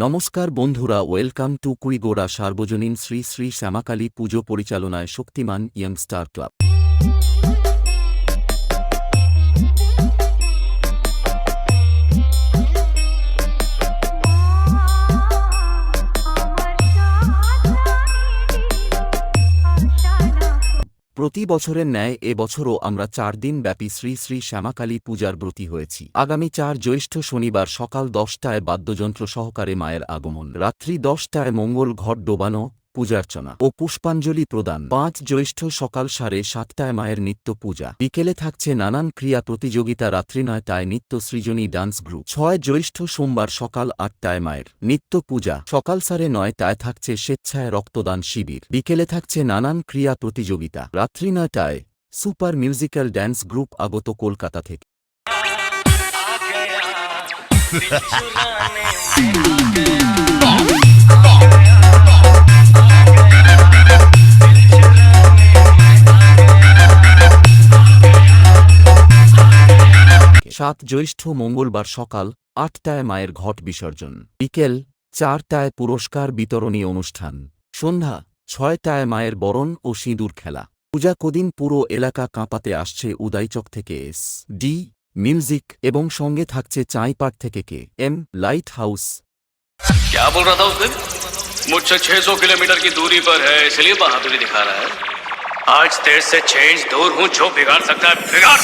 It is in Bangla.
নমস্কার বন্ধুরা, ওয়েলকাম টু কুইগোড়া সার্বজনীন শ্রী শ্রী শ্যামাকালী পুজো পরিচালনায় শক্তিমান ইয়ং স্টার ক্লাব। প্রতি বছরের ন্যায় এ বছরও আমরা 4 দিন ব্যাপী শ্রী শ্রী শ্যামাকালী পূজার ব্রতী হয়েছি। আগামী 4 জ্যৈষ্ঠ শনিবার সকাল 10টায় বাদ্যযন্ত্র সহকারে মায়ের আগমন, রাত্রি 10টায় মঙ্গল ঘট ডোবানো, পূজার্চনা ও পুষ্পাঞ্জলি প্রদান। 5 জ্যৈষ্ঠ সকাল 7:30টায় মায়ের নিত্য পূজা, বিকেলে থাকছে নানান ক্রিয়া প্রতিযোগিতা, রাত্রি 9টায় নিত্য সৃজনী ডান্স গ্রুপ। 6 জ্যৈষ্ঠ সোমবার সকাল 8টায় মায়ের নিত্য পূজা, সকাল 9:30টায় থাকছে স্বেচ্ছায় রক্তদান শিবির, বিকেলে থাকছে নানান ক্রিয়া প্রতিযোগিতা, রাত্রি 9টায় সুপার মিউজিক্যাল ড্যান্স গ্রুপ আগত কলকাতা থেকে। 7 জ্যৈষ্ঠ মঙ্গলবার সকাল 8টায় মায়ের ঘট বিসর্জন, বিকেল 4টায় পুরস্কার বিতরণী অনুষ্ঠান, সন্ধ্যা 6টায় মায়ের বরণ ও সিঁদুর খেলা। পূজা কদিন পুরো এলাকা কাঁপাতে আসছে উদয়চক থেকে SD মিউজিক এবং সঙ্গে থাকছে চাঁইপাট থেকে KM লাইট হাউস। क्या बोल रहा था उस दिन? मुझसे 600 किलोमीटर की दूरी पर है, इसलिए बहादुरी दिखा रहा है। आज तेरे से 6 इंच दूर हूँ, जो बिगाड़ सकता है बिगाड़।